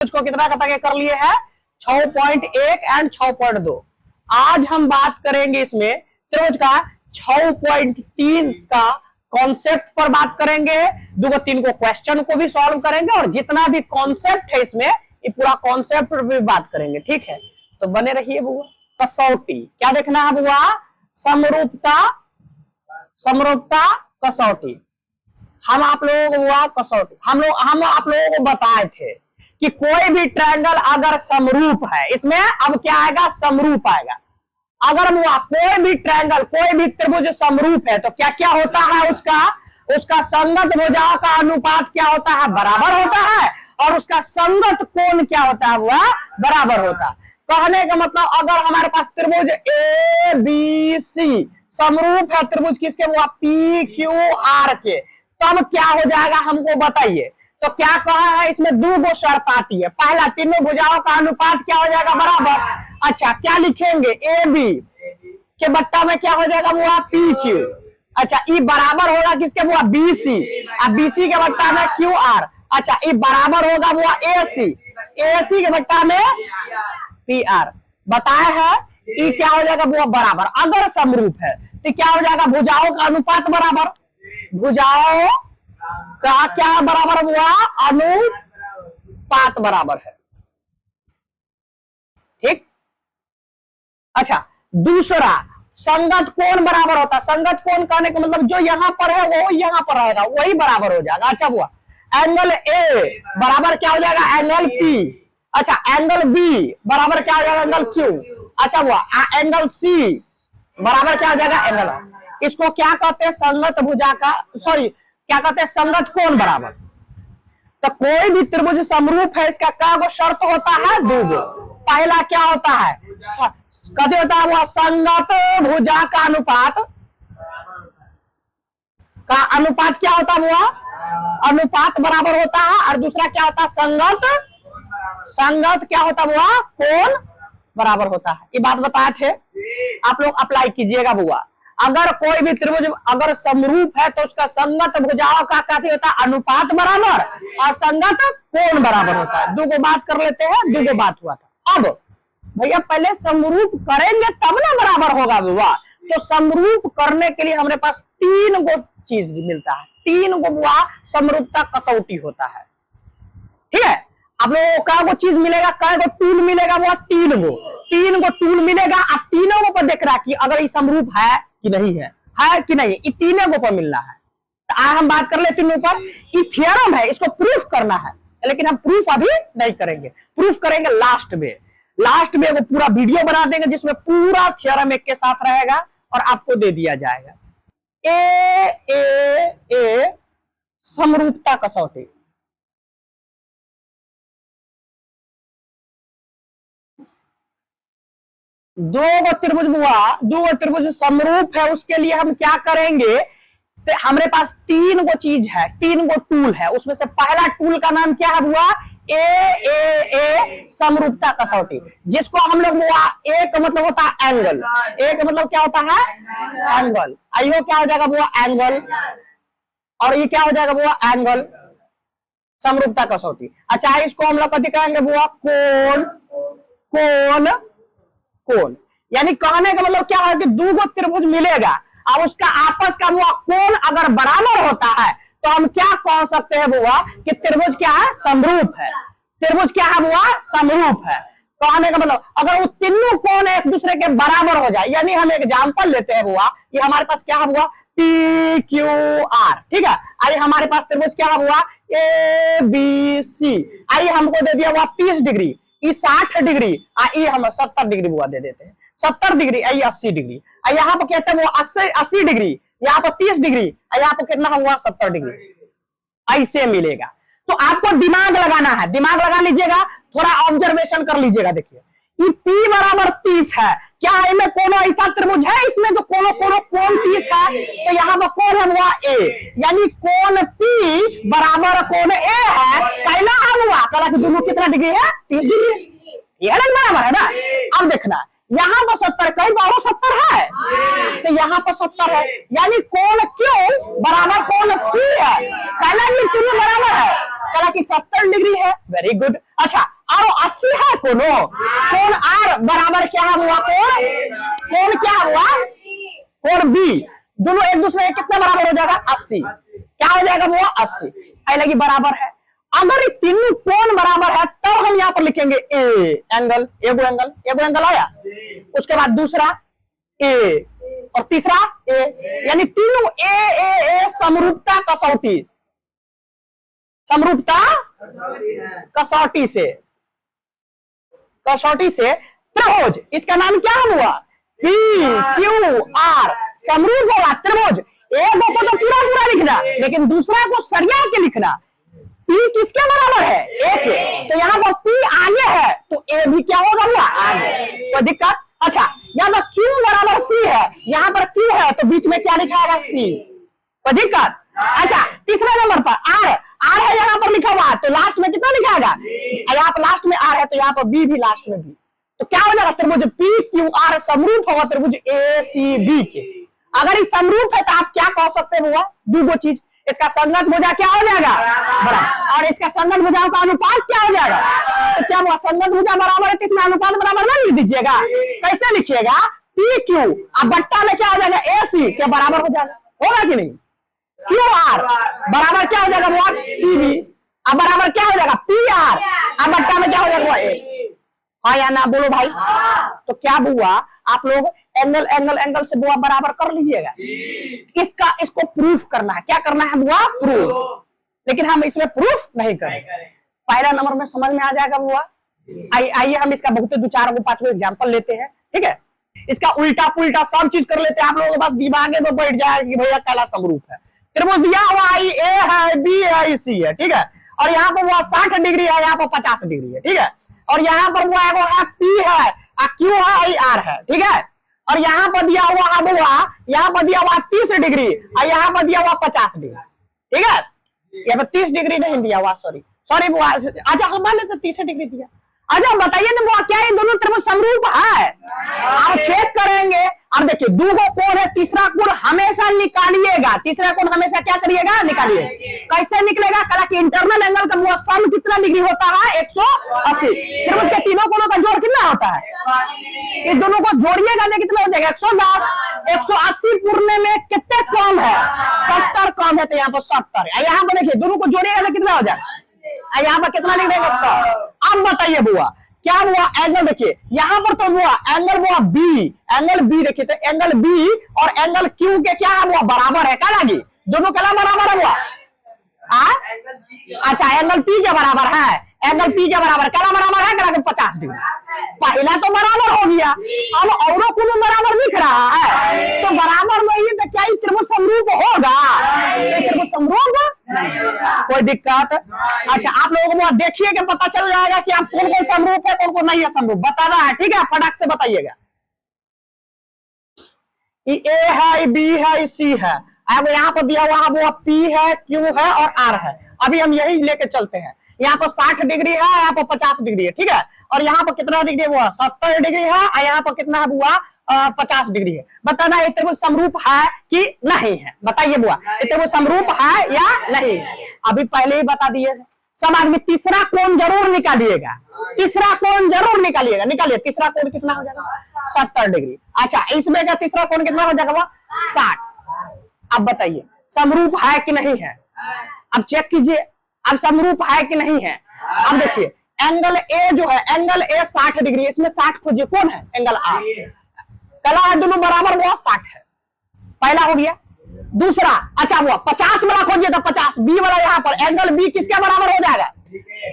को कितना तक कर लिए हैं 6.1 एंड 6.2। आज हम बात करेंगे इसमें त्रिभुज का 6.3 का कॉन्सेप्ट पर बात करेंगे, 2-3 को क्वेश्चन को भी सॉल्व करेंगे और जितना भी कॉन्सेप्ट है इसमें ये पूरा कॉन्सेप्ट पर भी बात करेंगे। ठीक है, तो बने रहिए बुआ। कसौटी क्या देखना है बुआ? समरूपता, समरूपता कसौटी। हम आप लोगों को बुआ कसौटी हम आप लोगों को बताए थे कि कोई भी ट्रायंगल अगर समरूप है, इसमें अब क्या आएगा? समरूप आएगा। अगर वो कोई भी ट्रायंगल, कोई भी त्रिभुज समरूप है तो क्या क्या होता है? उसका संगत भुजाओं का अनुपात क्या होता है? बराबर होता है। और उसका संगत कोण क्या होता है? वह बराबर होता है। कहने का मतलब अगर हमारे पास त्रिभुज ए बी सी समरूप है, त्रिभुज किसके? वो पी क्यू आर के, तब क्या हो जाएगा हमको बताइए। तो क्या कहा है इसमें? 2 शर्त आती है। पहला, तीनों भुजाओं का अनुपात क्या हो जाएगा? बराबर। अच्छा, क्या लिखेंगे? ए बी के बट्टा में क्या हो जाएगा? वो पी क्यू। अच्छा, ई बराबर होगा किसके? वो बी सी, अब बी सी के बट्टा में क्यू आर। अच्छा, ई बराबर होगा वो ए सी, ए सी के बट्टा में पी आर। बताया है ई क्या हो जाएगा? वो बराबर। अगर समरूप है तो क्या हो जाएगा? भुजाओं का अनुपात बराबर। भुजाओं का क्या बराबर हुआ? अनुपात बराबर है। ठीक। अच्छा, दूसरा, संगत कोण बराबर होता है। संगत कोण कहने का मतलब जो यहां पर है वो यहां पर रहेगा, वही बराबर हो जाएगा। अच्छा हुआ, एंगल ए बराबर क्या हो जाएगा? Angle P. अच्छा, एंगल बी बराबर क्या हो जाएगा? Angle Q. अच्छा हुआ, एंगल सी बराबर क्या हो जाएगा? एंगल। इसको क्या कहते हैं? संगत भुजा का, सॉरी क्या कहते हैं? संगत कोण बराबर। तो कोई भी त्रिभुज समरूप है, इसका क्या गो शर्त होता है? 2। पहला क्या होता है? कभी होता है वो संगत भुजा का अनुपात, क्या होता है? वो अनुपात बराबर होता है। और दूसरा क्या होता है? संगत क्या होता है? वो कोण बराबर होता है। ये बात बताए थे, आप लोग अप्लाई कीजिएगा बुआ। अगर कोई भी त्रिभुज अगर समरूप है तो उसका संगत भुजाओं का क्या होता है? अनुपात बराबर और संगत कोण बराबर होता है। 2 बात कर लेते हैं, 2 बात हुआ था। अब भैया पहले समरूप करेंगे तब ना बराबर होगा बुआ। तो समरूप करने के लिए हमारे पास 3 चीज मिलता है। 3 बुआ समरूपता कसौटी होता है। ठीक है, आप लोगों को क्या चीज मिलेगा? क्या टूल मिलेगा? वो 3 टूल मिलेगा। आप तीनों पर देख रहा कि अगर ये समरूप है कि नहीं है कि नहीं, ये 3 पर मिलना है। तो आज हम बात कर लेते हैं ऊपर। ये थ्योरम है, इसको प्रूफ करना है, लेकिन हम प्रूफ अभी नहीं करेंगे। प्रूफ करेंगे लास्ट में। लास्ट में वो पूरा वीडियो बना देंगे जिसमें पूरा थ्योरम एक के साथ रहेगा और आपको दे दिया जाएगा। ए समरूपता कसौटी। दो त्रिभुज बुआ, 2 त्रिभुज समरूप है, उसके लिए हम क्या करेंगे? तो हमारे पास 3 चीज है, 3 टूल है। उसमें से पहला टूल का नाम क्या है बुआ? ए समरूपता कसौटी, जिसको हम लोग बुआ एक मतलब होता है एंगल। एक मतलब क्या होता है? एंगल। आइयो क्या हो जाएगा बुआ? एंगल। और ये क्या हो जाएगा बुआ? एंगल। समरूपता कसौटी। अच्छा, इसको हम लोग कभी कहेंगे बुआ? कोण। कोण, कोण। यानी कहने का मतलब क्या है कि 2 त्रिभुज मिलेगा, अब उसका आपस का वो कोण अगर बराबर होता है तो हम क्या कह सकते हैं बुआ? कि त्रिभुज क्या है? समरूप है। त्रिभुज क्या है बुआ? समरूप है। कहने का मतलब अगर वो तीनों कोण एक दूसरे के बराबर हो जाए, यानी हम एग्जांपल लेते हैं बुआ, ये हमारे पास क्या है बुआ? P Q R. ठीक है, आइए हमारे पास त्रिभुज क्या है बुआ? A B C. आइए हमको दे दिया हुआ 30 डिग्री, ये 60 डिग्री, ये हम 70 डिग्री बुआ दे देते हैं। 70 डिग्री, ये 80 डिग्री, यहाँ पर कहते हैं वो 80 डिग्री, यहाँ पर 30 डिग्री, यहाँ पर कितना हुआ? 70 डिग्री। ऐसे मिलेगा। तो आपको दिमाग लगाना है, दिमाग लगा लीजिएगा, थोड़ा ऑब्जर्वेशन कर लीजिएगा। देखिए, ये P बराबर 30 है, क्या इनमें कोनो ऐसा त्रिभुज है इसमें जो कोनो कोण 30 है? तो यहाँ पर कोण है हुआ A, यानी कोण P बराबर कोण A है। पहला हुआ कला कि दोनों कितना डिग्री है? 30 डिग्री। यह बराबर है ना? अब देखना, यहाँ पर 70, कई बारों 70 है, तो यहाँ पर 70 है, यानी कोण Q बराबर कोण C है। कहना कि तीनों बराबर है, कला कि 70 डिग्री है। Very good. अच्छा और 80 है कोनो, कोण आर बराबर क्या हुआ, कोण क्या हुआ, कोण बी, दोनों एक दूसरे के कितना बराबर हो जाएगा 80, क्या हो जाएगा वो 80, लगी बराबर है। अगर ये तीनों कोण बराबर है तब हम यहाँ पर लिखेंगे ए एंगल, एगो एंगल आया, उसके बाद दूसरा ए और तीसरा ए, यानी तीनों ए समरूपता कसौटी, समरूपता कसौटी से त्रिभुज, इसका नाम क्या हुआ पी क्यू आर, समरूप होगा त्रिभुज। एक को तो पूरा पूरा लिखना, लेकिन दूसरा को सरिया के लिखना। पी किसके बराबर है, एक, तो यहाँ पर पी आगे है तो ए भी क्या होगा हुआ आगे, कोई दिक्कत। अच्छा यहाँ पर क्यू बराबर सी है, यहाँ पर क्यू है तो बीच में क्या लिखा होगा सी, कोई दिक्कत। अच्छा तीसरे नंबर पर आर, आर है यहाँ पर लिखा हुआ, तो लास्ट में कितना लिखा होगा, यहाँ पर लास्ट में आर है तो यहाँ पर बी भी लास्ट में बी, तो क्या हो जाएगा त्रिभुज पी क्यू आर समरूप होगा त्रिभुज ए सी बी के। अगर ये समरूप है तो आप क्या कह सकते हैं हुआ दो चीज, इसका संगत भुजा क्या हो जाएगा बराबर, और इसका संगत भुजाओं का अनुपात क्या हो जाएगा, तो क्या हुआ संगत भुजा बराबर है तो इसमें अनुपात बराबर ना लिख दीजिएगा, कैसे लिखिएगा पी क्यू, अब बट्टा में क्या हो जाएगा ए सी के बराबर हो जाएगा, होगा कि नहीं, क्यू आर बराबर क्या हो जाएगा वो सी बी, अब बराबर क्या हो जाएगा पी आर, अब बट्टा में क्या हो जाएगा ए, हाँ या ना बोलो भाई। तो क्या हुआ आप लोग एंगल एंगल एंगल से बुआ बराबर कर लीजिएगा, इसको प्रूफ करना है, क्या करना है बुआ प्रूफ, लेकिन हम इसमें प्रूफ नहीं करें, पहला नंबर में समझ में आ जाएगा बुआ। आइए हम इसका बहुत दो चार को पांच एग्जाम्पल लेते हैं, ठीक है, इसका उल्टा पुल्टा सब चीज कर लेते हैं, आप लोगों के पास दिमाग में बैठ जाएगा कि भैया काला समरूप है, त्रिभुज दिया हुआ ए है बी है सी है, ठीक है, और यहाँ पर वो 60 डिग्री है, यहाँ पर 50 डिग्री है, ठीक है, और यहाँ पर वो है पी है, क्यू है, आर है, ठीक है, और यहाँ पर दिया हुआ अब हुआ, यहाँ पर दिया हुआ 30 डिग्री और यहाँ पर दिया हुआ 50 डिग्री, ठीक है, यहाँ पर 30 डिग्री नहीं दिया हुआ, सॉरी बुआ, अच्छा हम मान लेते 30 डिग्री दिया। अच्छा बताइए ना बुआ क्या ये दोनों त्रिभुज समरूप है, आप चेक करेंगे। अब देखिए दूगो कोण है, तीसरा कोण हमेशा निकालिएगा, तीसरा कोण हमेशा क्या करिएगा निकालिए, कैसे निकलेगा, कला कि इंटरनल एंगल का वो सम कितना डिग्री होता है 180, त्रिभुज के तीनों कोणों का जोड़ कितना होता है, इस दोनों को जोड़िएगा तो कितना हो जाएगा 110, 180 पूर्णे में कितने कम है 70 कम है, तो यहाँ पर 70, यहाँ पर देखिए दोनों को जोड़िएगा तो कितना हो जाएगा, यहाँ पर कितना लिख देंगे 100। अब बताइए बुआ क्या हुआ, एंगल देखिए यहाँ पर तो हुआ एंगल हुआ बी, एंगल बी देखिए तो एंगल बी और एंगल क्यू के क्या हुआ बराबर है, क्या लगी दोनों का बराबर हुआ, अच्छा एंगल पी के बराबर है, एंगल पी के बराबर क्या बराबर है, क्या 50 डिग्री, पहला तो बराबर हो गया, अब औरों को बराबर दिख रहा है, तो बराबर में ही तो क्या त्रिभुज समरूप होगा, त्रिभुज समरूप कोई दिक्कत। अच्छा आप लोगों को देखिए कि पता चल जाएगा कि आप कौन कौन समरूप है कौन कौन नहीं है समरूप, बताना है, ठीक है, फटाक से बताइएगा। ए है बी है सी है, अब यहाँ पर दिया हुआ वो पी है क्यू है और आर है, अभी हम यही लेके चलते हैं, यहाँ पर 60 डिग्री है, यहाँ पर 50 डिग्री है, ठीक है, और यहाँ पर कितना डिग्री हुआ 70 डिग्री है, और यहाँ पर कितना हुआ 50 डिग्री है, बताना ये त्रिभुज समरूप है कि नहीं है, बताइए बुआ ये त्रिभुज समरूप है या नहीं, अभी पहले ही बता दिए सब आदमी, तीसरा कोण जरूर निकालिएगा, तीसरा कोण जरूर निकालिएगा, निकालिए तीसरा कोण कितना हो जाएगा 70 डिग्री, अच्छा इसमें का तीसरा कोण कितना हो जाएगा 60, अब बताइए समरूप है कि नहीं है, अब चेक कीजिए अब समरूप है कि नहीं है। अब देखिए एंगल ए जो है एंगल ए 60 डिग्री, इसमें 60 खोजिए कौन है एंगल आर, कला है दोनों बराबर वो 60 है, पहला हो गया, दूसरा अच्छा हुआ 50 वाला खोजिए तो 50 बी वाला, यहाँ पर एंगल बी किसके बराबर हो जाएगा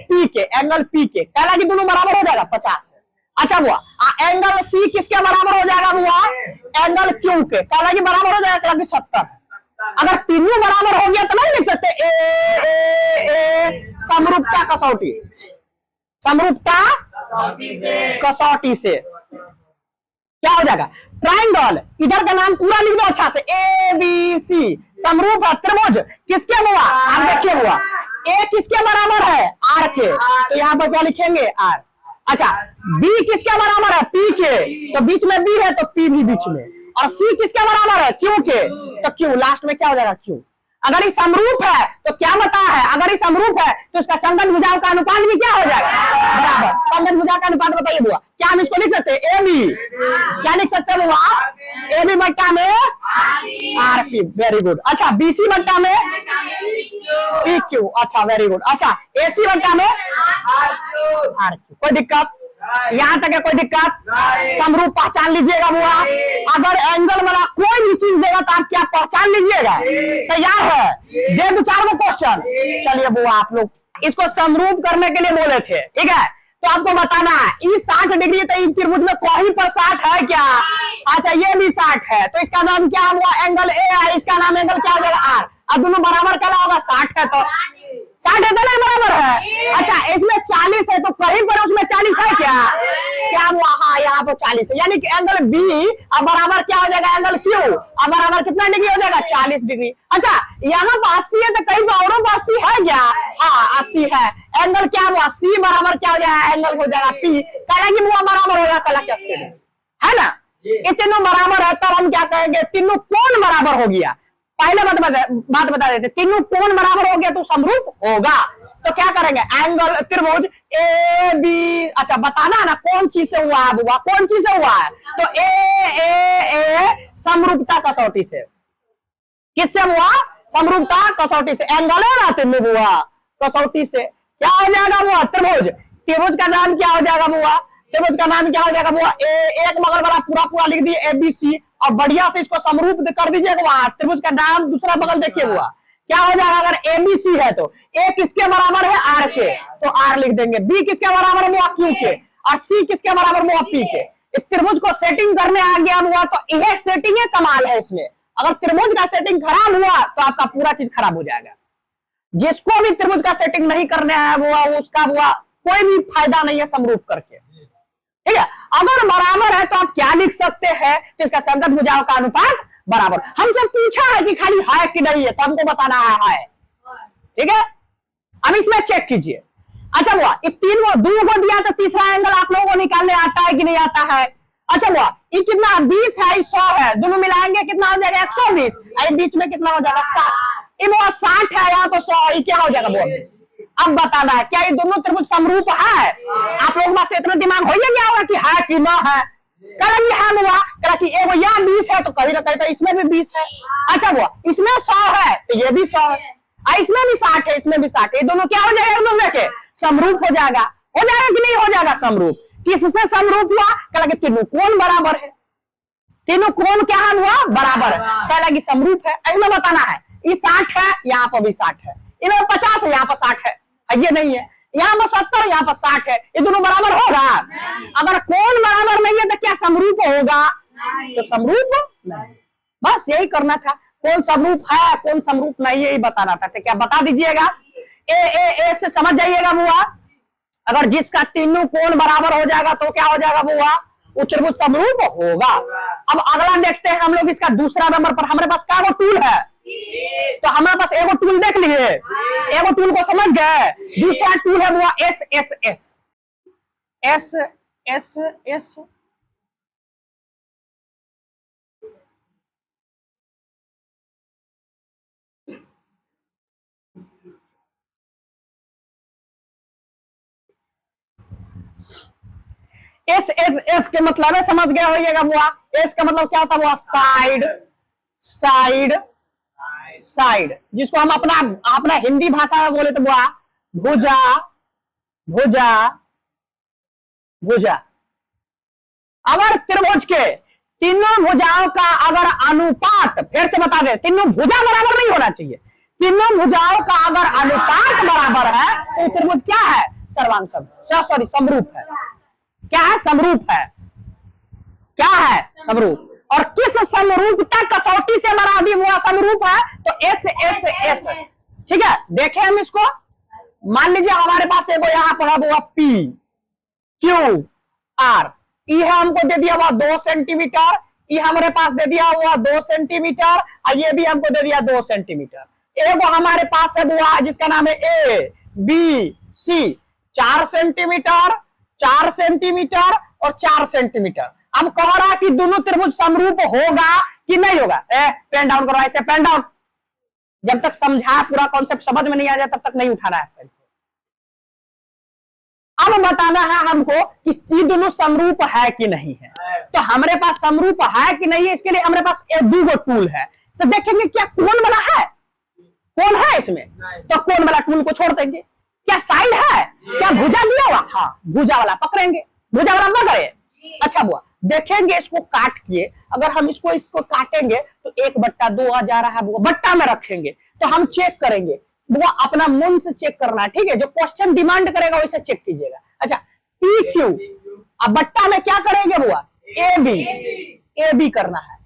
पी के, एंगल पी के, कला की दोनों बराबर हो जाएगा 50, अच्छा हुआ एंगल सी किसके बराबर हो जाएगा हुआ एंगल क्यू के, कला की बराबर हो जाएगा 70, अगर तीनों बराबर हो गया तो नहीं लिख सकते ए समरूपता कसौटी, समरूपता कसौटी से क्या हो जाएगा ट्रायंगल, इधर का नाम पूरा लिख दो अच्छा से ए बी सी, समरूप है त्रिभुज किसके हुआ, आप देखिए हुआ ए किसके बराबर है आर के, तो यहाँ पर क्या लिखेंगे आर, अच्छा बी किसके बराबर है पी के, तो बीच में बी है तो पी भी बीच में, और सी किसके बराबर है क्यू के, तो क्यू लास्ट में क्या हो जाएगा क्यू, अगर ये समरूप है तो क्या बता है, अगर ये समरूप है तो इसका समतल भुजाओं का अनुपात भी क्या हो जाएगा, बराबर। समतल भुजा का अनुपात बताइए बुआ, क्या हम इसको लिख सकते हैं, ए बी, क्या लिख सकते हैं बुआ, ए बी बट्टा में आर पी, वेरी गुड। अच्छा बीसी बट्टा में पी क्यू, अच्छा वेरी गुड। अच्छा एसी बट्टा में आर क्यू, कोई दिक्कत यहां तक है, कोई दिक्कत, समरूप पहचान लीजिएगा बुआ। अगर एंगल वाला कोई भी चीज देगा तो आप क्या पहचान लीजिएगा, तैयार है, दे दो 4 क्वेश्चन। चलिए बुआ आप लोग इसको समरूप करने के लिए बोले थे, ठीक है, तो आपको बताना है ये 60 डिग्री तो इन त्रिभुज में कहीं पर 60 है क्या, अच्छा ये भी 60 है, तो इसका नाम क्या हुआ, एंगल ए है, इसका नाम एंगल क्या हो जाएगा आर, अब दोनों बराबर क्या होगा, 60 है तो 60 है तो नहीं बराबर है। अच्छा इसमें 40 है तो कहीं पर उसमें 40 है क्या, क्या हुआ, हाँ यहाँ पर 40 है, यानी कि एंगल बी अब बराबर क्या हो जाएगा, एंगल क्यू अब बराबर कितना डिग्री हो जाएगा, 40 डिग्री। अच्छा यहाँ पर 80 है तो कहीं पर और 80 है क्या, हाँ 80 है, एंगल क्या हुआ, सी बराबर क्या हो जाएगा, एंगल हो जाएगा पी, कहेंगे मुआ बराबर होगा कला क्या है ना, ये तीनों बराबर है, तब हम क्या कहेंगे, तीनों कोण बराबर हो गया। पहले बात बता देते, तीनों कोण बराबर हो गया तो समरूप होगा, तो क्या करेंगे, एंगल त्रिभुज ए बी, अच्छा बताना है ना कौन चीज से हुआ है बुआ, कौन चीज से हुआ है, तो ए समरूपता कसौटी से, किससे हुआ, समरूपता कसौटी से, एंगल है ना तीनों बुआ कसौटी से, क्या हो जाएगा बुआ, त्रिभुज, त्रिभुज का नाम क्या हो जाएगा बुआ, त्रिभुज का नाम क्या हो जाएगा बुआ, एक बगल वाला पूरा लिख दिए एबीसी, और बढ़िया से इसको समरूप कर दीजिएगा वहां, त्रिभुज का नाम दूसरा बगल देखिए हुआ क्या हो जाएगा, अगर एबीसी है तो ए किसके बराबर है, आर के, तो आर लिख देंगे, बी किसके बराबर है, क्यू के, और सी किसके बराबर है, पी के। त्रिभुज को सेटिंग करने आ गया हुआ तो यह सेटिंग है, कमाल है इसमें, अगर त्रिभुज का सेटिंग खराब हुआ तो आपका पूरा चीज खराब हो जाएगा। जिसको भी त्रिभुज का सेटिंग नहीं करने आया हुआ उसका हुआ कोई भी फायदा नहीं है समरूप करके, ठीक है। अगर बराबर है तो आप क्या लिख सकते हैं, तो इसका समतल भुजाओं का अनुपात बराबर, हमसे पूछा है कि खाली है कि नहीं है, तो हमको बताना है, ठीक है। अब इसमें चेक कीजिए, अच्छा हुआ ये 3 को 2 को दिया तो तीसरा एंगल आप लोगों को निकालने आता है कि नहीं आता है, अच्छा हुआ ये कितना 20 है, 100 है, दोनों मिलाएंगे कितना हो जाएगा 120, बीच में कितना हो जाएगा 60, ये बहुत 60 है यहाँ तो 100, ये क्या हो जाएगा बोल, अब बताना है क्या ये दोनों त्रिभुज समरूप है, आप लोग पास इतना दिमाग हो गया होगा कि है कि ना है, कल है हुआ कि एगो यहाँ 20 है तो कहीं ना कहीं तो इसमें भी 20 है, अच्छा हुआ इसमें 100 है तो ये भी 100 है, इसमें भी 60 है इसमें भी 60 है, ये दोनों क्या हो जाएगा, दोनों के समरूप हो जाएगा कि नहीं हो जाएगा समरूप, किससे समरूप हुआ, कल कि तीनों कोण बराबर है, तीनों कोण क्या हुआ बराबर है, कल कि समरूप है, इसमें बताना है ये 60 है यहाँ पर भी 60 है, इधर 50 है यहाँ पर 60 है, ये नहीं है, यहाँ पर 70 यहाँ पर 60 है, ये दोनों बराबर होगा, अगर कोण बराबर नहीं है तो क्या समरूप होगा, तो समरूप नहीं, बस यही करना था, कौन समरूप है कौन समरूप नहीं है यही बताना था, तो क्या बता दीजिएगा, ए से समझ जाइएगा बुआ, अगर जिसका तीनों कोण बराबर हो जाएगा तो क्या हो जाएगा बुआ, वो त्रिभुज समरूप होगा। अब अगला देखते हैं हम लोग इसका दूसरा नंबर पर, हमारे पास क्या वो टूल है, तो हमारे पास एगो टूल देख लिए, एगो टूल को समझ गए, दूसरा टूल है वो S S S S S S S S S के मतलब है, समझ गया होइएगा बुआ, एस का मतलब क्या होता है बुआ, साइड साइड साइड, जिसको हम अपना हिंदी भाषा में बोले तो बुआ भुजा भुजा भुजा। अगर त्रिभुज के तीनों भुजाओं का अगर अनुपात, फिर से बता दे, तीनों भुजा बराबर नहीं होना चाहिए, तीनों भुजाओं का अगर अनुपात बराबर है तो त्रिभुज क्या है, सर्वांग सॉरी समरूप है, क्या है समरूप है, क्या है समरूप, और किस समरूपता कसौटी से बना दी हुआ समरूप है, तो एस एस एस, ठीक है। देखें हम इसको, मान लीजिए हमारे पास एगो यहाँ पर है वो पी क्यू आर, ये हमको दे दिया हुआ 2 सेंटीमीटर, ये हमारे पास दे दिया हुआ 2 सेंटीमीटर, और ये भी हमको दे दिया 2 सेंटीमीटर, एगो हमारे पास है वो जिसका नाम है A B C, 4 centimetre 4 centimetre और 4 सेंटीमीटर। अब कह रहा है कि दोनों त्रिभुज समरूप होगा कि नहीं होगा, पेन डाउन करो, ऐसे पेन डाउन, जब तक समझा पूरा कॉन्सेप्ट समझ में नहीं आ जाए तब तक नहीं उठाना है। अब बताना है हमको कि ये दोनों समरूप है कि नहीं है। तो हमारे पास समरूप है कि नहीं है, इसके लिए हमारे पास दो गो टूल है। तो देखेंगे क्या कोण वाला है, कोण है इसमें, तो कोण वाला टूल को छोड़ देंगे। क्या साइड है, क्या भुजा दिया हुआ, हाँ भुजा वाला पकड़ेंगे, भुजा वाला पकड़े। अच्छा बुआ देखेंगे इसको काट के, अगर हम इसको काटेंगे तो 1/2 आ जा रहा है बुआ, बट्टा में रखेंगे तो हम चेक करेंगे बुआ, अपना मन से चेक करना है, ठीक है, जो क्वेश्चन डिमांड करेगा वैसे चेक कीजिएगा। अच्छा पी क्यू, अब बट्टा में क्या करेंगे बुआ, ए बी करना है।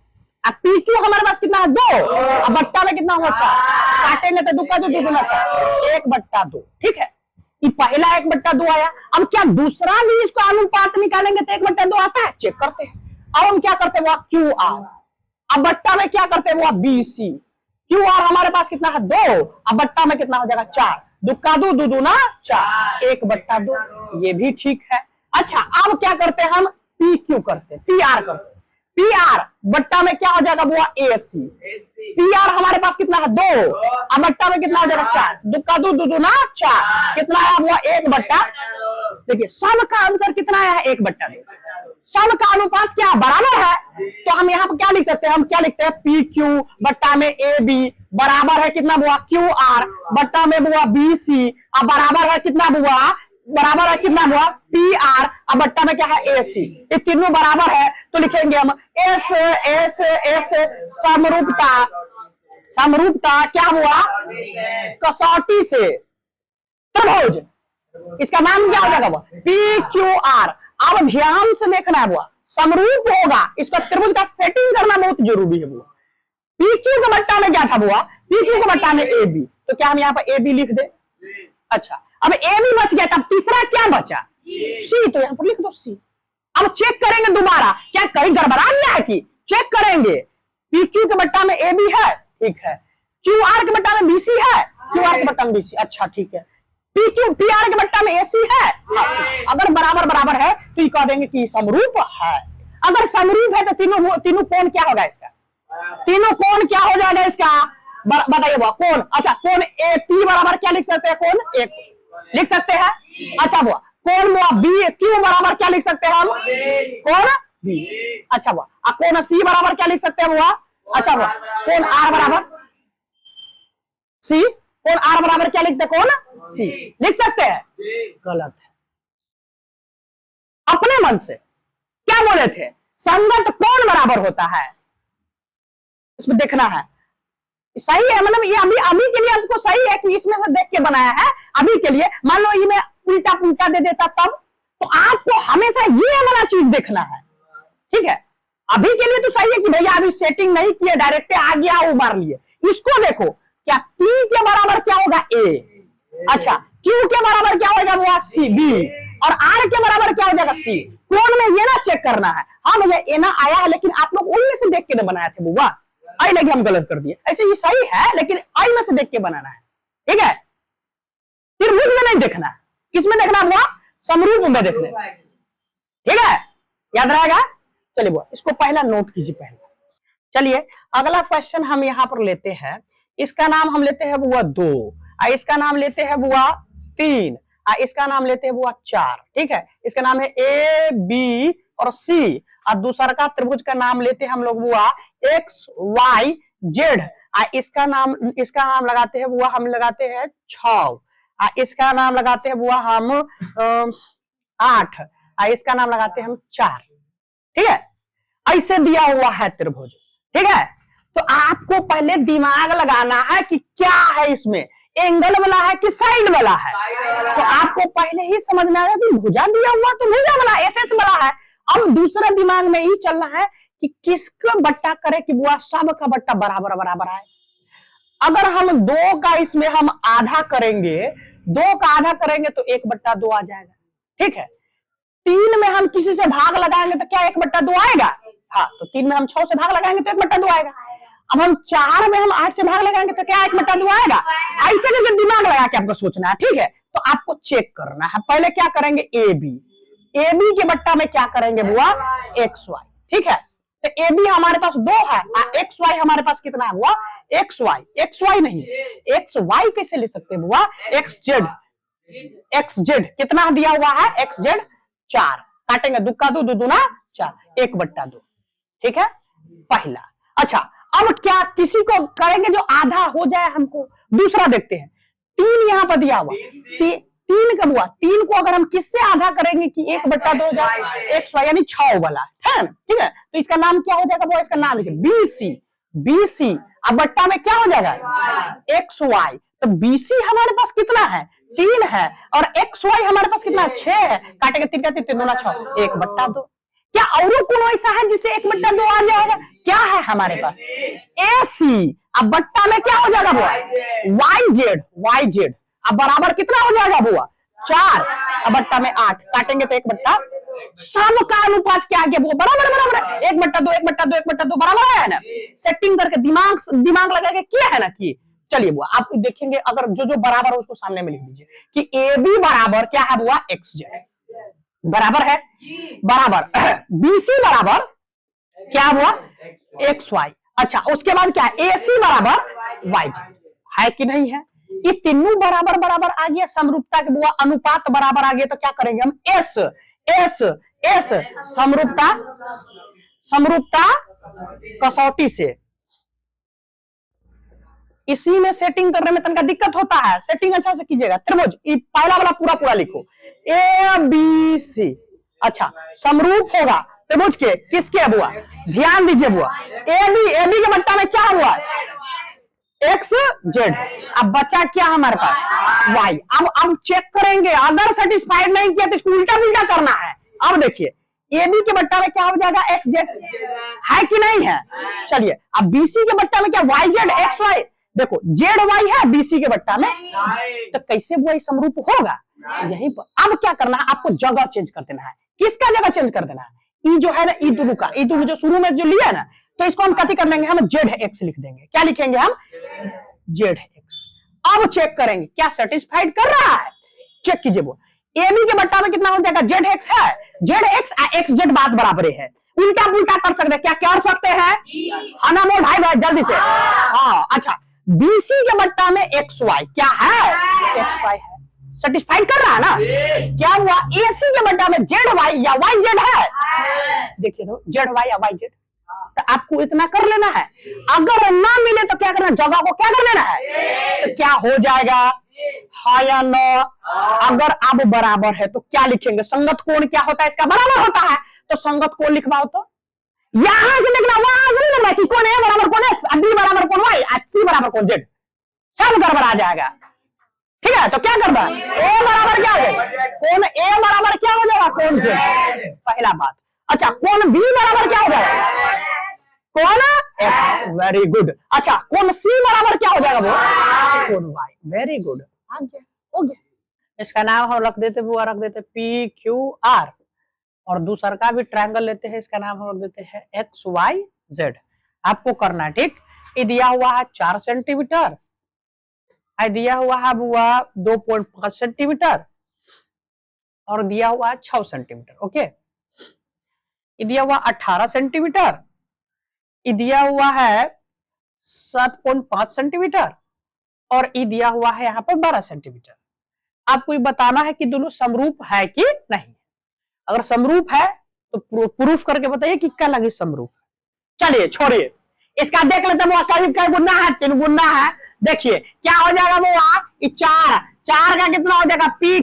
अब पी क्यू हमारे पास कितना है 2, अब बट्टा में कितना हुआ 4, काटेंगे तो दुक्का 2 दुगुना 4, 1/2, ठीक है। ये पहला 1/2 आया। अब क्या दूसरा भी इसको अनुपात निकालेंगे तो 1/2 आता है, चेक करते हैं। अब हम क्या करते हैं वो क्यू आर, अब बट्टा में क्या करते हैं वो बी सी। क्यू आर हमारे पास कितना है 2, अब बट्टा में कितना हो जाएगा 4, दुक्का 2 दुगुना 4, 1/2, ये भी ठीक है। अच्छा अब क्या करते हैं हम पी क्यू करते हैं, पी आर करते हैं। पी आर बट्टा में क्या हो जाएगा बुआ ए सी, पी आर हमारे पास कितना है 2, अब बट्टा में कितना हो जाएगा 4, दुक्का 2 दुगुना 4, कितना आया बुआ 1/2। देखिए सब का आंसर कितना आया है 1/2। सब का अनुपात क्या बराबर है, तो हम यहाँ पर क्या लिख सकते हैं, हम क्या लिखते हैं पी क्यू बट्टा में ए बी बराबर है कितना बुआ क्यू आर बट्टा में बुआ बी सी, अब बराबर है कितना बुआ, बराबर है कितना हुआ पी आर, अब बट्टा में क्या है ए सी। ये तीनों बराबर है तो लिखेंगे हम एस एस एस समरूपता, समरूपता क्या हुआ कसौटी से त्रिभुज, इसका नाम क्या हो जाएगा वो पी क्यू आर। अब ध्यान से देखना है वो समरूप होगा, इसका त्रिभुज का सेटिंग करना बहुत जरूरी है। वो पी क्यू के बट्टा में क्या था बुआ, पी क्यू के बट्टा में ए बी, तो क्या हम यहाँ पर ए बी लिख दे। अच्छा अब ए भी बच गया, तब तीसरा क्या बचा सी, तो यहाँ पर लिख दो सी। अब चेक करेंगे दोबारा, क्या कहीं गड़बड़ा गया है कि चेक करेंगे। पी क्यू के बट्टा में ए बी है, ठीक है, क्यू आर के बट्टा में बी सी है, क्यू आर के बट्टा में बी सी, अच्छा ठीक है, पी क्यू पी आर के बट्टा में ए सी है, अगर बराबर बराबर है तो ये कह देंगे कि समरूप है। अगर समरूप है तो तीनों कोण क्या होगा इसका, तीनों कोण क्या हो जाएगा इसका बताइए वो कोण। अच्छा कोण ए पी बराबर क्या लिख सकते हैं, कोण एक लिख सकते हैं। अच्छा वो कोण बी क्यू बराबर क्या लिख सकते हैं हम, कोण बी। अच्छा वो कोण सी बराबर क्या लिख सकते हैं वो, अच्छा वो कोण आर बराबर सी, कोण आर बराबर क्या लिखते हैं कोण सी, लिख सकते हैं, गलत है। अपने मन से क्या बोले थे, संगत कोण बराबर होता है, इसमें देखना है सही है, मतलब ये अभी के लिए आपको सही है कि इसमें से देख के बनाया है। अभी के लिए मान लो ये मैं उल्टा पुल्टा दे देता तब, तो आपको हमेशा ये वाला चीज देखना है, ठीक है। अभी के लिए तो सही है कि भैया अभी सेटिंग नहीं किया, डायरेक्ट आ गया वो मार लिए। इसको देखो क्या P के बराबर क्या होगा A, अच्छा Q के बराबर क्या होगा वो C B, और R के बराबर क्या हो जाएगा C। कोण में ये ना चेक करना है, हाँ भैया ये ना आया है लेकिन आप लोग उनमें से देख के ना बनाया थे बुआ, आई लगे हम गलत कर दिए। ऐसे ये सही है लेकिन आई में से देख के बनाना है, ठीक है। त्रिभुज में नहीं देखना, किसमें देखना हुआ समरूप में देखने, ठीक है, याद रहेगा। चलिए बुआ इसको पहला नोट कीजिए पहले। चलिए अगला क्वेश्चन हम यहाँ पर लेते हैं, इसका नाम हम लेते हैं बुआ 2, इसका नाम लेते हैं बुआ 3, इसका नाम लेते हैं बुआ 4, ठीक है। इसका नाम है ए बी और सी, और दूसरा का त्रिभुज का नाम लेते हैं हम लोग बुआ एक्स वाई जेड, इसका नाम लगाते हैं बुआ हम लगाते हैं 6, इसका नाम लगाते हैं बुआ हम 8, इसका नाम लगाते हैं हम 4, ठीक है। ऐसे दिया हुआ है त्रिभुज, ठीक है। तो आपको पहले दिमाग लगाना है कि क्या है इसमें, एंगल वाला है कि साइड वाला है। तो आपको पहले ही समझ में आया कि भुजा दिया हुआ तो भुजा वाला एसएस वाला है। अब दूसरा दिमाग में ही चल रहा है कि किसका बट्टा करे कि बुआ सब का बट्टा बराबर बराबर है। अगर हम 2 का इसमें हम आधा करेंगे, 2 का आधा करेंगे तो 1/2 आ जाएगा, ठीक है। 3 में हम किसी से भाग लगाएंगे तो क्या 1/2 आएगा, हाँ तो 3 में हम 6 से भाग लगाएंगे तो 1/2 आएगा। अब हम 4 में हम 8 से भाग लगाएंगे तो क्या 1/2 आएगा। ऐसे करके दिमाग लगा के आपको सोचना है, ठीक है। तो आपको चेक करना है, पहले क्या करेंगे ए बी के बट्टा में क्या करेंगे बुआ एक्स वाई, ठीक है। तो ए बी हमारे पास 2 है, एक्स वाई हमारे पास कितना है बुआ, एक्स वाई नहीं, एक्स वाई कैसे ले सकते हैं बुआ, एक्स जेड कितना दिया हुआ है, एक्स जेड 4, काटेंगे दुक्का 2 2 दूना 4, 1/2, ठीक है पहला। अच्छा अब क्या किसी को करेंगे जो आधा हो जाए हमको, दूसरा देखते हैं, 3 यहां पर दिया हुआ, 3 कब हुआ, 3 को अगर हम किससे आधा करेंगे कि 1/2 हो जाए, एक्स वाई यानी 6 वाला है ना, ठीक है, तो इसका नाम क्या हो जाएगा, वो इसका नाम लिखिए बीसी, अब बट्टा में क्या हो जाएगा, एक्स वाई, तो बीसी हमारे पास कितना है, 3 है, और एक्स वाई हमारे पास कितना है, 6 है, काटेंगे 3 का 3 दूना 6, 1/2। क्या और कोई ऐसा है जिससे 1/2 आ जाएगा, क्या है हमारे पास, ए सी, अब बट्टा में क्या हो जाएगा बुआ, वाई जेड, अब बराबर कितना हो जाएगा बुआ, 4, अब बट्टा में 8, काटेंगे तो 1/, सब का अनुपात क्या गया बुआ, बराबर 1/2 बराबर है ना, सेटिंग करके दिमाग लगा के किया है ना कि, चलिए बुआ आप देखेंगे अगर जो बराबर है उसको सामने में लिख दीजिए कि ए बी बराबर क्या है बुआ, एक्स जेड बराबर है, बराबर बीसी बराबर क्या हुआ, एक्स वाई। अच्छा उसके बाद क्या है, एसी बराबर वाई जेड, है कि नहीं है, ये तीनों बराबर आ गया, समरूपता के बुआ अनुपात बराबर आ गया, तो क्या करेंगे हम, एस समरूपता कसौटी से, इसी में सेटिंग करने में तनका दिक्कत होता है, सेटिंग अच्छा से कीजिएगा। त्रिभुज पहला वाला पूरा लिखो, ए बी सी, अच्छा समरूप होगा त्रिभुज के किसके बुआ, ध्यान दीजिए बुआ, ए बी के बट्टा में क्या हुआ, एक्स जेड, अब बचा क्या हमारे पास, वाई। अब चेक करेंगे, अगर सेटिस्फाइड नहीं किया तो इसको उल्टा करना है। अब देखिए ए बी के बट्टा में क्या हो जाएगा, एक्स जेड, है कि नहीं है, चलिए अब बीसी के बट्टा में क्या, वाई जेड एक्स वाई, देखो जेड वाई है बीसी के बट्टा में, तो कैसे वो समरूप होगा, यहीं पर। अब क्या करना है, आपको जगह चेंज कर देना है, किसका जगह चेंज कर देना है, ई जो है ना, ई दोनों का, ई दोनों जो शुरू में जो लिया है ना, तो इसको हम कथी कर लेंगे, हम जेड एक्स लिख देंगे, क्या लिखेंगे हम, जेड एक्स। अब चेक करेंगे क्या सेटिस्फाइड कर रहा है, चेक कीजिए वो, ए बी के बट्टा में कितना हो जाएगा, जेड एक्स है, जेड एक्स जेड बात बराबर है, उल्टा पुल्टा कर सकते हैं, क्या कर सकते हैं, खाना मोड़ भाई जल्दी से, हाँ अच्छा बीसी के बट्टा में एक्स वाई क्या है, एक्स वाई है, सेटिस्फाइड कर रहा है ना, क्या हुआ, एसी के बट्टा में जेड वाई या वाई जेड है, देखिए तो जेड वाई या वाई जेड, तो आपको इतना कर लेना है, अगर ना मिले तो क्या करना, जगह को क्या कर लेना है, तो क्या हो जाएगा, हाँ या ना, अगर अब बराबर है तो क्या लिखेंगे, संगत कोण क्या होता है, इसका बराबर होता है, तो संगत कोण लिखवाओ, तो यहां से देखना, वहां से नहीं देखना कि कौन ए बराबर कौन एक्स, बी बराबर कौन वाई, सी बराबर कौन जेड, सब गड़बड़ आ जाएगा, ठीक है। तो क्या करना, ए बराबर क्या हो जाएगा, कौन ए बराबर क्या हो जाएगा, कौन जेड, पहला बात। अच्छा कौन बी बराबर क्या हो जाएगा, कौन एक्स, वेरी गुड। अच्छा कौन सी बराबर क्या हो जाएगा, वो कौन वाई, वेरी गुड, आ गया, हो गया। इसका नाम हम रख देते बुआ, रख देते पी क्यू आर, और दूसरा का भी ट्रायंगल लेते हैं, इसका नाम हम रख देते हैं एक्स वाई जेड। आपको करना है, ठीक, ये दिया हुआ है 4 सेंटीमीटर, दिया हुआ है बुआ 2.5 सेंटीमीटर, और दिया हुआ है 6 सेंटीमीटर, ओके। ये दिया हुआ 18 सेंटीमीटर, ये दिया हुआ है 7.5 सेंटीमीटर, और ये दिया हुआ है यहाँ पर 12 सेंटीमीटर। आपको ये बताना है कि दोनों समरूप है कि नहीं, अगर समरूप है तो प्रूफ करके बताइए कि क्या लगे समरूप। चलिए छोड़िए, इसका देख लेते हैं करीब क्या गुना है, 3 गुना है, देखिए क्या हो जाएगा बुआ, 4 का कितना हो जाएगा, पी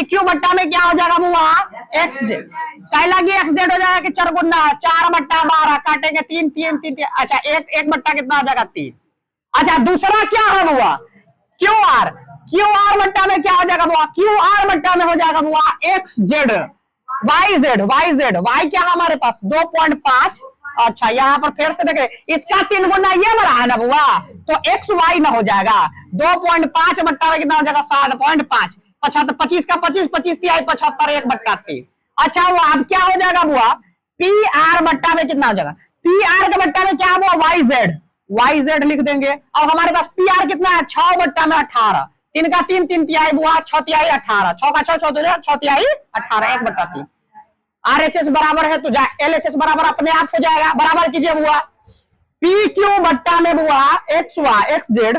क्यू बट्टा में क्या हो जाएगा बुआ, एक्स जेड, पहला की एक्स जेड हो जाएगा कि 4 गुना है, 4/12, काटेंगे 3, अच्छा एक बट्टा कितना हो जाएगा, 3। अच्छा दूसरा क्या है बुआ, क्यू आर बट्टा में क्या हो जाएगा बुआ, क्यू आर बट्टा में हो जाएगा बुआ X Z, Y Z, Y क्या हमारे पास 2.5, अच्छा यहाँ पर फिर से देखें, इसका 3 गुना ये बना है ना बुआ, तो एक्स वाई ना हो जाएगा, 2.5 बट्टा में कितना हो जाएगा, 7.5, 25 का 25 तिहाई 75, 1/3। अच्छा वो अब क्या हो जाएगा बुआ, पी आर बट्टा में कितना हो जाएगा, पी आर के बट्टा में क्या हुआ, वाई जेड लिख देंगे। अब हमारे पास पी आर कितना है, 6 बट्टा में 18, 3 का 3 तिहाई बुआ 6 तिहाई 18, 6 का 6 तिहाई 18, 1/3। RHS बराबर है तो LHS बराबर अपने आप हो जाएगा, बराबर कीजिए बुआ PQ बट्टा में बुआ XZ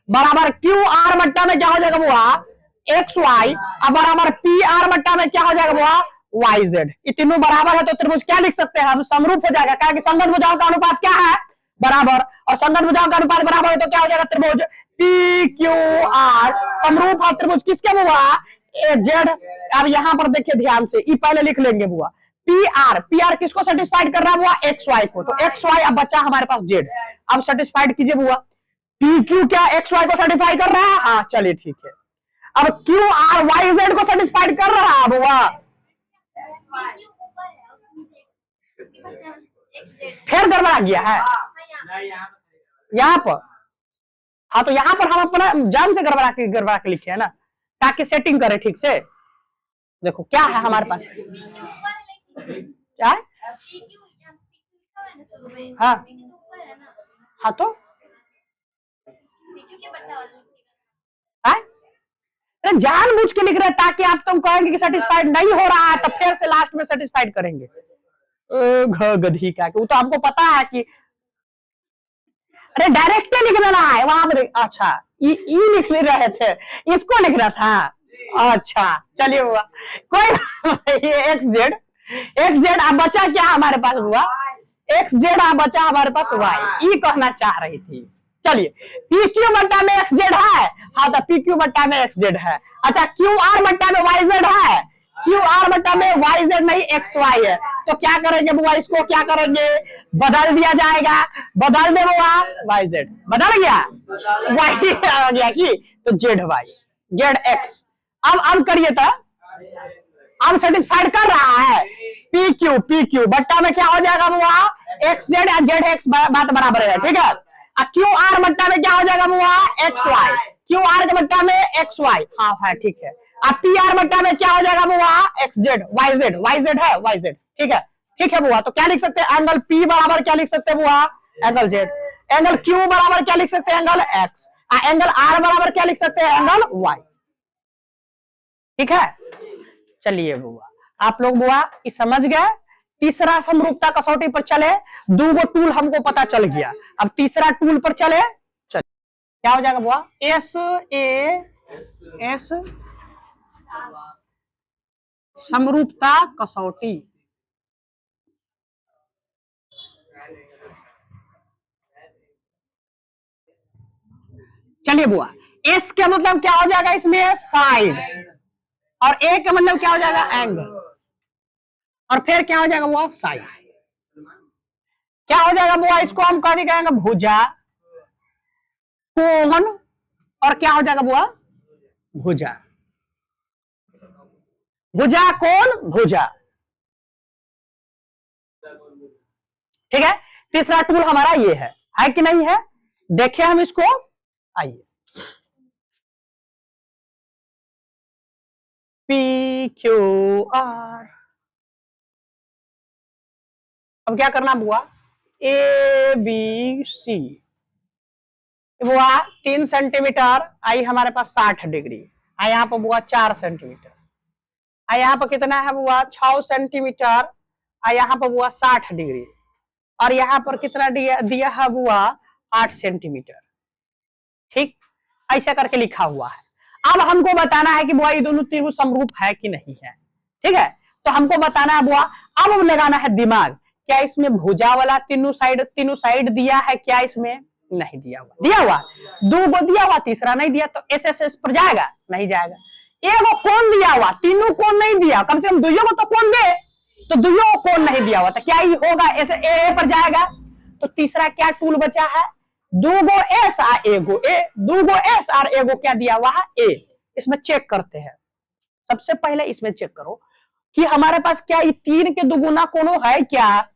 बराबर QR बट्टा में क्या हो जाएगा बुआ XY अब बराबर PR बट्टा में क्या हो जाएगा बुआ YZ। ये तीनों बराबर है तो त्रिभुज क्या लिख सकते हैं हम, समरूप हो जाएगा, क्या कि संगत भुजाओं का अनुपात क्या है बराबर, और संगत भुजाओं का अनुपात बराबर है तो क्या हो जाएगा त्रिभुज PQR समरूप है त्रिभुज किसके बुआ Z। अब यहां पर देखिए ध्यान से, ये पहले लिख लेंगे बुआ PR किसको सेटिस्फाइड कर रहा है बुआ XY को, तो XY अब बचा हमारे पास Z। अब सेटिस्फाइड कीजिए बुआ PQ क्या XY को सेटिस्फाई कर रहा है, हाँ चलिए ठीक है। अब QR YZ को सेटिस्फाइड कर रहा है बुआ, फिर गड़बड़ा गया है यहाँ पर, हाँ तो यहाँ पर हम अपना जान से गड़बड़ा के लिखे है ना, ताकि सेटिंग करे ठीक से। देखो क्या है हमारे पास, क्या है हाँ हाँ तो जानबूझ के लिख रहे हैं ताकि आप तुम कहेंगे कि सेटिस्फाइड नहीं हो रहा है तो फिर से लास्ट में सेटिस्फाइड करेंगे। गधी का वो तो हमको पता है कि अरे डायरेक्ट लिख देना है वहां पर, अच्छा ई लिख रहे थे, इसको लिख रहा था, अच्छा चलिए हुआ कोई ये XZ अब बचा क्या हमारे पास हुआ XZ अब बचा हमारे पास Y, ये कहना चाह रही थी। चलिए PQ बट्टा में XZ है, हाँ तो PQ बट्टा में XZ है। अच्छा QR बट्टा में YZ है, QR बट्टा में YZ नहीं XY है, तो क्या करेंगे बुआ इसको क्या करेंगे बदल दिया जाएगा, बदल दे बुआ YZ बदल गया Y आ गया कि तो ZX। अब करिए तो अब सेटिस्फाइड कर रहा है PQ बट्टा में क्या हो जाएगा बुआ XZ या ZX बात बराबर है ठीक है। QR बट्टा में क्या हो जाएगा बुआ XY, QR के बट्टा में XY हाँ है ठीक है। अब PR बट्टा में क्या हो जाएगा बुआ YZ है YZ ठीक है बुआ। तो क्या लिख सकते हैं एंगल P बराबर क्या लिख सकते हैं बुआ एंगल Z, एंगल Q बराबर क्या लिख सकते हैं एंगल X, एंगल R बराबर क्या लिख सकते हैं एंगल Y, ठीक है। चलिए बुआ आप लोग बुआ इस समझ गए। तीसरा समरूपता कसौटी पर चले, दो गो टूल हमको पता चल गया, अब तीसरा टूल पर चले। चलिए क्या हो जाएगा बुआ SAS समरूपता कसौटी। चलिए बुआ S का मतलब क्या हो जाएगा इसमें साइड, और A का मतलब क्या हो जाएगा एंगल, और फिर क्या हो जाएगा बुआ साइड। क्या हो जाएगा बुआ इसको हम कह कहेंगे भुजा कोण, और क्या हो जाएगा बुआ भुजा कोण भुजा, ठीक है। तीसरा टूल हमारा ये है कि नहीं है, देखें हम इसको, आइए PQR। अब क्या करना बुआ ABC बुआ 3 सेंटीमीटर, आई हमारे पास 60 डिग्री, आई यहाँ पर बुआ 4 सेंटीमीटर, आई यहाँ पर कितना है बुआ 6 सेंटीमीटर, आई यहाँ पर बुआ 60 डिग्री, और यहाँ पर कितना दिया है बुआ 8 सेंटीमीटर, ठीक ऐसा करके लिखा हुआ है। अब हमको बताना है कि बुआ ये दोनों त्रिभुज समरूप है कि नहीं है, ठीक है। तो हमको बताना है बुआ, अब लगाना है दिमाग, क्या इसमें भुजा वाला तीनों साइड दिया है, क्या इसमें नहीं दिया हुआ, दो गो दिया हुआ तीसरा नहीं दिया, तो SSS पर जाएगा नहीं जाएगा। एगो कोण दिया हुआ तीनों कोण नहीं दिया, कम से कम दुइयों को तो कोण दे, तो दुइयों को कोण नहीं दिया हुआ, तो क्या ये होगा ऐसे A पर जाएगा। तो तीसरा क्या टूल बचा है, दूगो S और एगो A, दूगो S और एगो क्या दिया हुआ है A। इसमें चेक करते हैं, सबसे पहले इसमें चेक करो कि हमारे पास क्या ये 3 के दुगुना कोनो है क्या,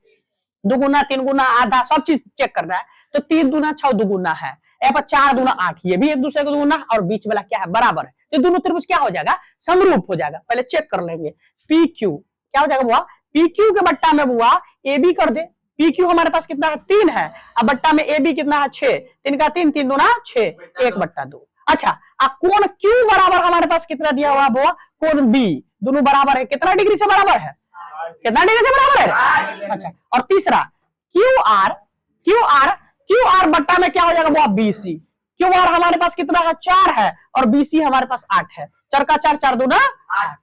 दुगुना 3 गुना आधा सब चीज चेक करना है। तो 3 दूना 6 दुगुना है, यहाँ पर 4 दूना 8, ये भी एक दूसरे को दुगुना, और बीच वाला क्या है बराबर है, तो दोनों त्रिभुज क्या हो जाएगा समरूप हो जाएगा। पहले चेक कर लेंगे PQ क्या हो जाएगा बुआ, PQ के बट्टा में बुआ AB कर दे, PQ हमारे पास कितना है 3 है, अब बट्टा में AB कितना है 6, 3 का 3, 3 दूना 6, 1/2। अच्छा अब कोण Q बराबर हमारे पास कितना दिया हुआ बुआ, कोण B दोनों बराबर है, कितना डिग्री से बराबर है कितना डिग्री से बराबर है? अच्छा, और तीसरा क्यू आर बट्टा में क्या हो जाएगा वो BC। क्यू आर हमारे पास कितना है 4 है और BC हमारे पास 8 है। 4 का 4, 4 दूना 8,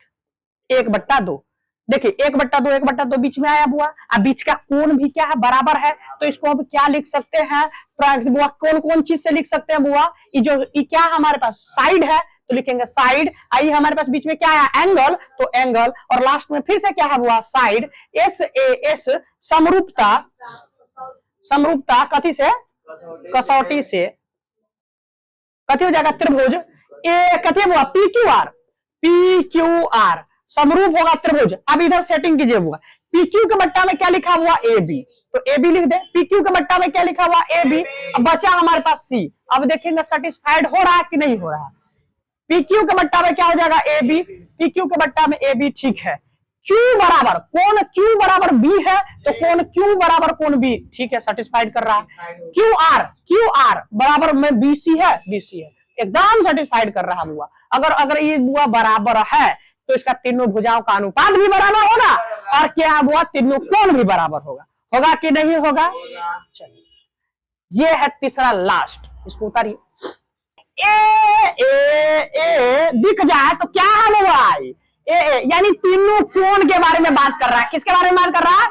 1/2। देखिए 1/2 बीच में आया बुआ। अब बीच का कोण भी क्या है बराबर है, तो इसको अब क्या लिख सकते हैं बुआ? कौन चीज से लिख सकते हैं बुआ? ये क्या हमारे पास साइड है तो लिखेंगे साइड। आई हमारे पास बीच में क्या है एंगल, तो एंगल, और लास्ट में फिर से क्या है बुआ साइड। SAS समरूपता कथी से? कसौटी से। कथी हो जाएगा त्रिभुज कथी हुआ PQR समरूप होगा त्रिभुज। अब इधर सेटिंग कीजिए हुआ PQ के बट्टा में क्या लिखा हुआ AB, तो AB लिख दे। PQ के बट्टा में क्या लिखा हुआ AB। अब बचा हमारे पास C। अब देखेंगे सेटिस्फाइड हो रहा है कि नहीं हो रहा है। PQ के बट्टा में क्या हो जाएगा AB, PQ के बट्टा में AB ठीक है। Q बराबर कोण Q बराबर B है, तो कोण Q बराबर कोण B ठीक है, सेटिस्फाइड कर रहा है। QR बराबर में BC है, BC है, एकदम सेटिस्फाइड कर रहा हुआ। अगर ये बुआ बराबर है तो इसका तीनों भुजाओं का अनुपात भी बराबर होगा और क्या हुआ तीनों कोण भी बराबर होगा कि नहीं होगा? चलिए ये है तीसरा लास्ट, इसको उतारिए। ए दिख जाए तो क्या है भाई? यानी तीनों कोण के बारे में बात कर रहा है। किसके बारे में बात कर रहा है?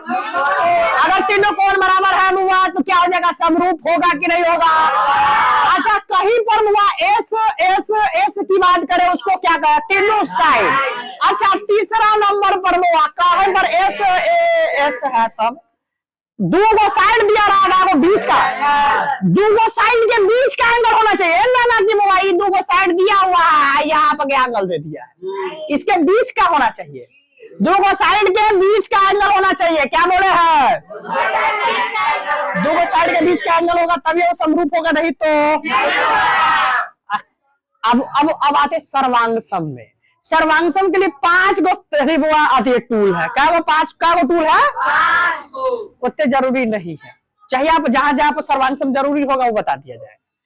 अगर तीनों कोण बराबर है मुआ तो क्या हो जाएगा? समरूप होगा कि नहीं होगा? अच्छा, कहीं पर मुआ एस की बात करें उसको क्या कहे? तीनों साइड। अच्छा, तीसरा नंबर पर मुआ कहीं पर एस है तब दो साइड दिया रहा वो बीच का, दो साइड के बीच का एंगल होना चाहिए ना कि मोबाइल दो साइड दिया हुआ है यहाँ पर एंगल दे दिया है, इसके बीच का होना चाहिए। दो साइड के बीच का एंगल होना चाहिए। क्या बोले हैं? दो साइड के बीच का एंगल होगा तभी वो समरूप होगा, नहीं तो। अब आते सर्वांगसम में। सर्वांगसम के लिए 5 गो टूल है। क्या वो 5 का वो टूल है? 5 उतने जरूरी नहीं है, चाहिए आप जहां जहां पर सर्वांगसम जरूरी होगा वो बता दिया जाए।